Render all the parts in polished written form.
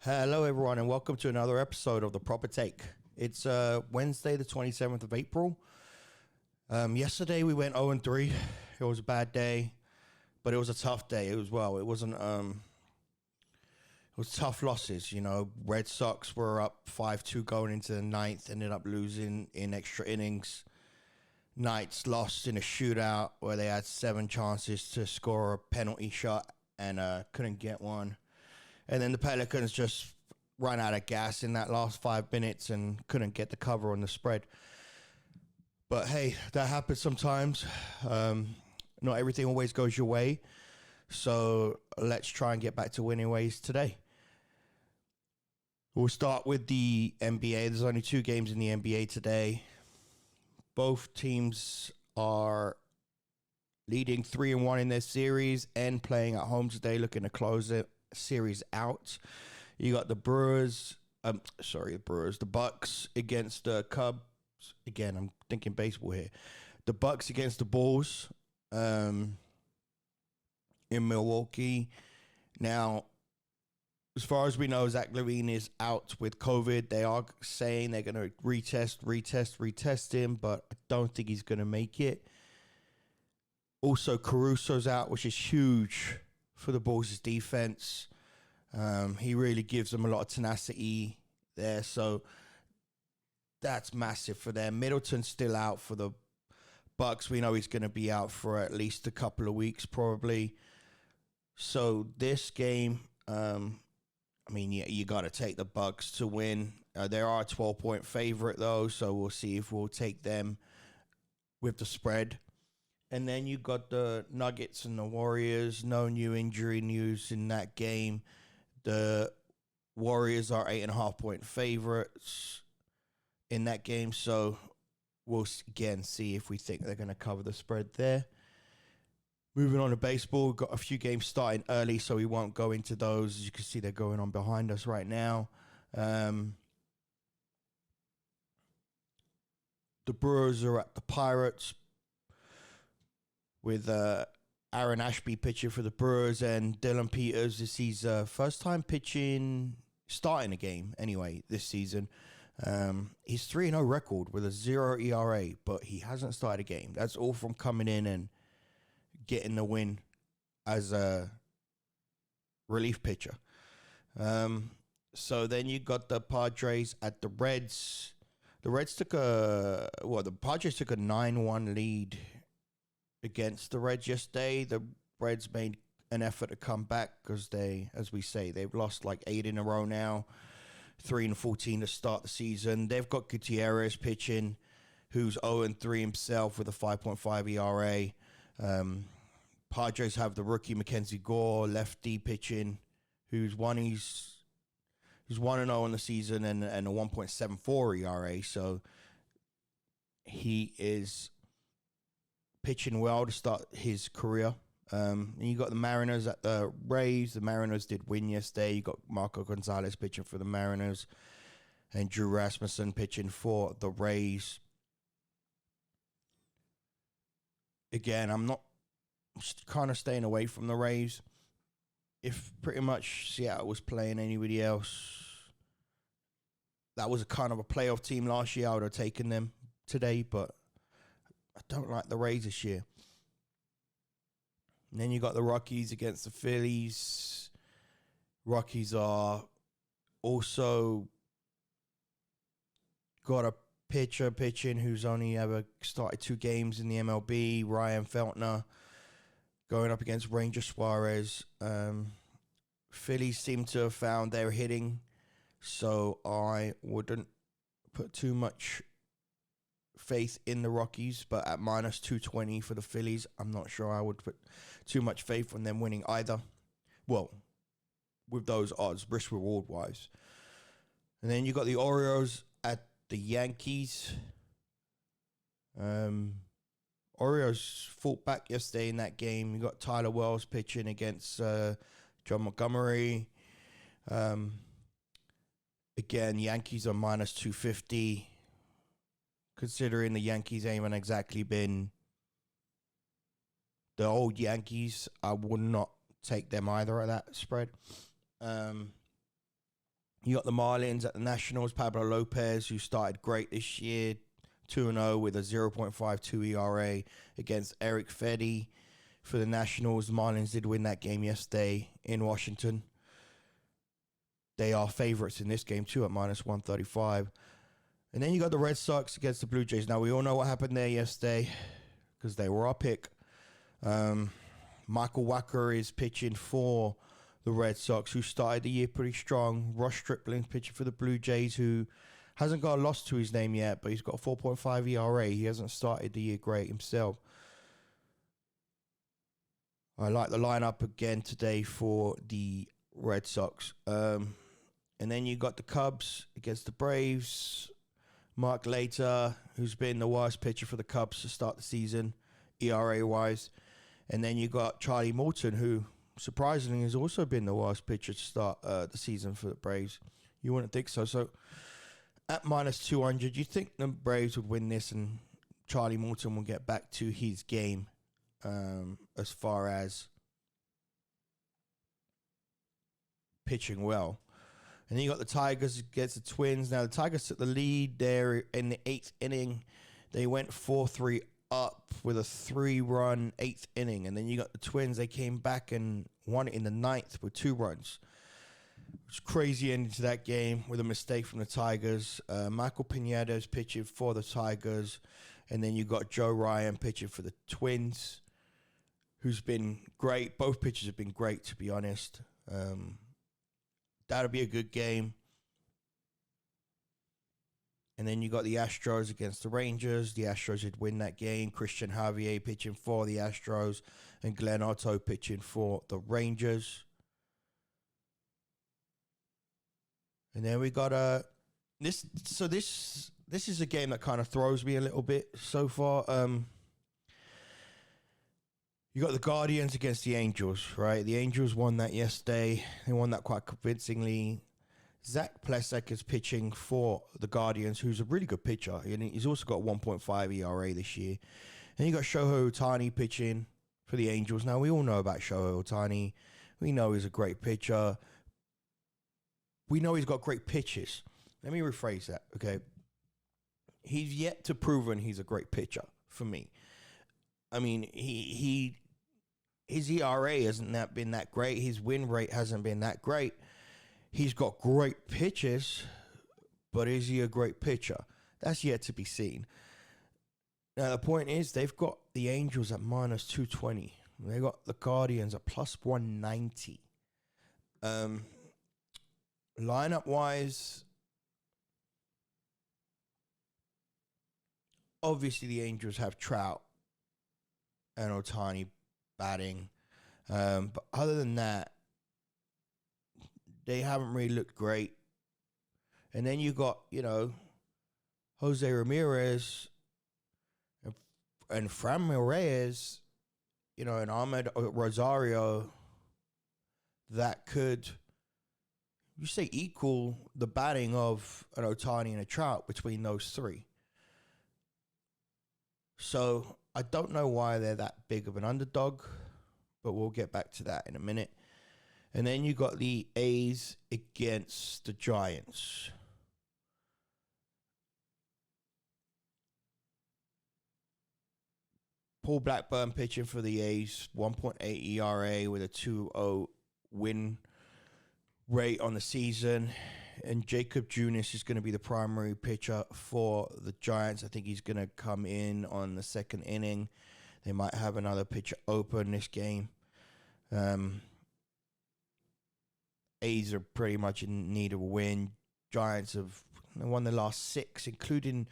Hello, everyone, and welcome to another episode of The Proper Take. It's Wednesday, the 27th of April. Yesterday, we went 0-3. It was a bad day, but it was a tough day as well. It wasn't, it was tough losses. You know, Red Sox were up 5-2 going into the ninth, ended up losing in extra innings. Knights lost in a shootout where they had 7 chances to score a penalty shot and couldn't get one. And then the Pelicans just ran out of gas in that last 5 minutes and couldn't get the cover on the spread. But hey, that happens sometimes. Not everything always goes your way. So let's try and get back to winning ways today. We'll start with the NBA. There's only 2 games in the NBA today. Both teams are leading 3-1 in their series and playing at home today, looking to close it series out. You got the the Bucks against the Cubs. Again, I'm thinking baseball here. The Bucks against the Bulls in Milwaukee. Now, as far as we know, Zach LaVine is out with COVID. They are saying they're going to retest him, but I don't think he's going to make it. Also, Caruso's out, which is huge for the Bulls' defense. He really gives them a lot of tenacity there, so that's massive for them. Middleton's still out for the Bucks. We know he's going to be out for at least a couple of weeks, probably. So this game, you got to take the Bucks to win. They are a 12-point favorite, though, so we'll see if we'll take them with the spread. And then you got the Nuggets and the Warriors. No new injury news in that game. The Warriors are 8.5-point favorites in that game. So we'll again see if we think they're going to cover the spread there. Moving on to baseball, we've got a few games starting early, so we won't go into those. As you can see, they're going on behind us right now. The Brewers are at the Pirates, with Aaron Ashby pitching for the Brewers, and Dylan Peters. This is first time starting a game anyway this season. He's 3-0 record with a 0 ERA, but he hasn't started a game. That's all from coming in and getting the win as a relief pitcher. So then you got the Padres at the Reds. The Padres took a 9-1 lead against the Reds yesterday. The Reds made an effort to come back because they've lost like 8 in a row now, 3-14 to start the season. They've got Gutierrez pitching, who's 0-3 himself with a 5.5 ERA. Padres have the rookie Mackenzie Gore, lefty pitching, who's 1-0 in the season and a 1.74 ERA. So he is pitching well to start his career. And you got the Mariners at the Rays. The Mariners did win yesterday. You got Marco Gonzalez pitching for the Mariners and Drew Rasmussen pitching for the Rays. Again, I'm kind of staying away from the Rays. If pretty much Seattle was playing anybody else, that was a kind of a playoff team last year, I would have taken them today, but I don't like the Rays this year. And then you got the Rockies against the Phillies. Rockies are also got a pitcher pitching who's only ever started 2 games in the MLB, Ryan Feltner, going up against Ranger Suarez. Phillies seem to have found their hitting, so I wouldn't put too much faith in the Rockies, but at minus 220 for the Phillies, I'm not sure I would put too much faith on them winning either. Well, with those odds, risk reward wise. And then you got the Oreos at the Yankees. Oreos fought back yesterday in that game. You got Tyler Wells pitching against John Montgomery. Again, Yankees are minus 250. Considering the Yankees haven't exactly been the old Yankees, I would not take them either at that spread. You got the Marlins at the Nationals. Pablo Lopez, who started great this year, 2-0 with a 0.52 ERA against Eric Fedde for the Nationals. The Marlins did win that game yesterday in Washington. They are favorites in this game too at minus 135. And then you got the Red Sox against the Blue Jays. Now, we all know what happened there yesterday because they were our pick. Michael Wacker is pitching for the Red Sox, who started the year pretty strong. Ross Stripling's pitching for the Blue Jays, who hasn't got a loss to his name yet, but he's got a 4.5 ERA. He hasn't started the year great himself. I like the lineup again today for the Red Sox. And then you got the Cubs against the Braves. Mark Leiter, who's been the worst pitcher for the Cubs to start the season, ERA-wise. And then you got Charlie Morton, who surprisingly has also been the worst pitcher to start the season for the Braves. You wouldn't think so. So at minus 200, you think the Braves would win this and Charlie Morton will get back to his game as far as pitching well. And then you got the Tigers against the Twins. Now, the Tigers took the lead there in the 8th inning. They went 4-3 up with a 3-run 8th inning. And then you got the Twins. They came back and won it in the 9th with 2 runs. It was crazy ending to that game with a mistake from the Tigers. Michael Pineda is pitching for the Tigers. And then you got Joe Ryan pitching for the Twins, who's been great. Both pitchers have been great, to be honest. That'll be a good game. And then you got the Astros against the Rangers. The Astros did win that game. Christian Javier pitching for the Astros and Glenn Otto pitching for the Rangers. And then we got this is a game that kind of throws me a little bit so far. You got the Guardians against the Angels, right? The Angels won that yesterday. They won that quite convincingly. Zach Plesac is pitching for the Guardians, who's a really good pitcher. And he's also got 1.5 ERA this year. And you got Shohei Ohtani pitching for the Angels. Now, we all know about Shohei Ohtani. We know he's a great pitcher. We know he's got great pitches. Let me rephrase that, okay? He's yet to proven he's a great pitcher for me. I mean, his ERA hasn't been that great. His win rate hasn't been that great. He's got great pitches, but is he a great pitcher? That's yet to be seen. Now, the point is, they've got the Angels at minus 220. They got the Guardians at plus 190. Lineup-wise, obviously the Angels have Trout and Ohtani batting. But other than that, they haven't really looked great. And then you got, Jose Ramirez and Framil Reyes, and Ahmed Rosario that could, you say, equal the batting of an Ohtani and a Trout between those three. So I don't know why they're that big of an underdog, but we'll get back to that in a minute. And then you got the A's against the Giants. Paul Blackburn pitching for the A's, 1.8 ERA with a 2.0 win rate on the season. And Jacob Junis is going to be the primary pitcher for the Giants. I think he's going to come in on the 2nd inning. They might have another pitcher open this game. A's are pretty much in need of a win. Giants have won the last 6, including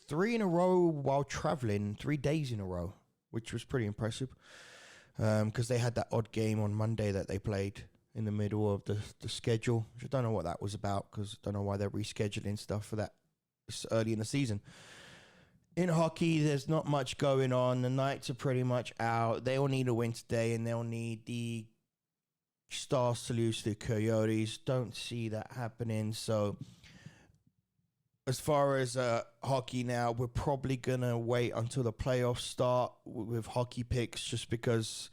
3 in a row while traveling, 3 days in a row, which was pretty impressive. Because they had that odd game on Monday that they played in the middle of the schedule, which I don't know what that was about, because I don't know why they're rescheduling stuff for that early in the season. In hockey, there's not much going on. The Knights are pretty much out. They all need a win today, and they'll need the Stars to lose to the Coyotes. Don't see that happening. So as far as hockey now, we're probably going to wait until the playoffs start with hockey picks, just because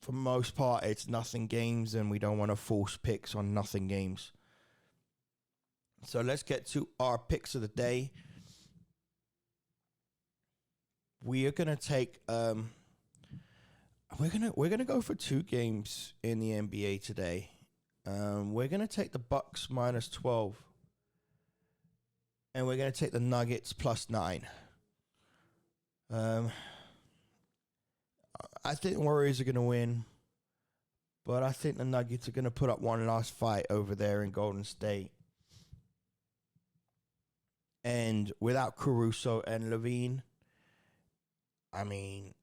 for the most part, it's nothing games, and we don't want to force picks on nothing games. So let's get to our picks of the day. We are gonna take we're gonna go for 2 games in the NBA today. We're gonna take the Bucks minus 12, and we're gonna take the Nuggets plus 9. I think the Warriors are gonna win, but I think the Nuggets are gonna put up one last fight over there in Golden State. And without Caruso and Levine, I mean,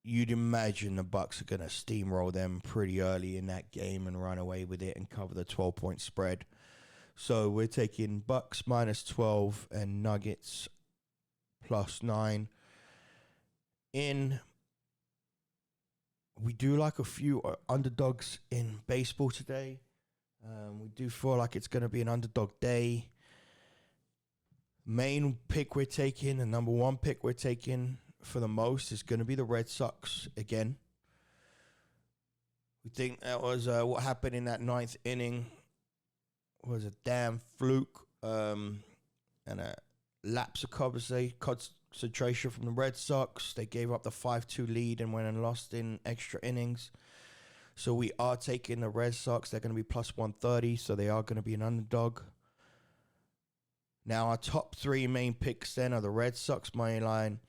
you'd imagine the Bucks are going to steamroll them pretty early in that game and run away with it and cover the 12-point spread. So we're taking Bucks minus 12 and Nuggets plus 9. We do like a few underdogs in baseball today. We do feel like it's going to be an underdog day. Main pick we're taking, the number 1 pick we're taking for the most, is going to be the Red Sox again. We think that was what happened in that 9th inning was a damn fluke and a lapse of concentration from the Red Sox. They gave up the 5-2 lead and went and lost in extra innings. So we are taking the Red Sox. They're going to be plus 130, so they are going to be an underdog. Now, our top 3 main picks then are the Red Sox money line,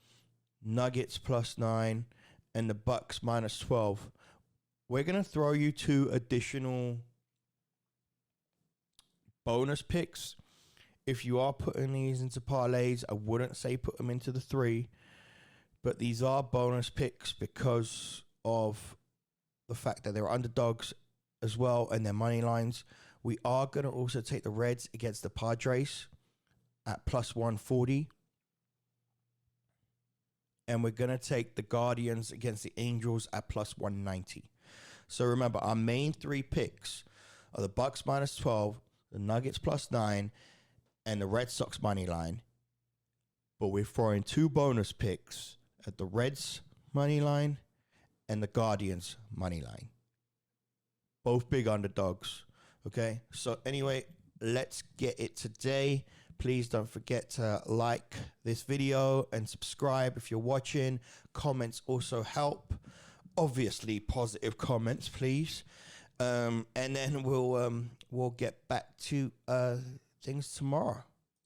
Nuggets plus 9, and the Bucks minus 12. We're going to throw you 2 additional bonus picks. If you are putting these into parlays, I wouldn't say put them into the 3, but these are bonus picks because of the fact that they're underdogs as well and their money lines. We are going to also take the Reds against the Padres at plus 140. And we're going to take the Guardians against the Angels at plus 190. So remember, our main 3 picks are the Bucks minus 12, the Nuggets plus 9, and the Red Sox money line. But we're throwing 2 bonus picks at the Reds money line and the Guardians money line. Both big underdogs. Okay? So anyway, let's get it today. Please don't forget to like this video and subscribe if you're watching. Comments also help. Obviously, positive comments, please. And then we'll get back to things tomorrow.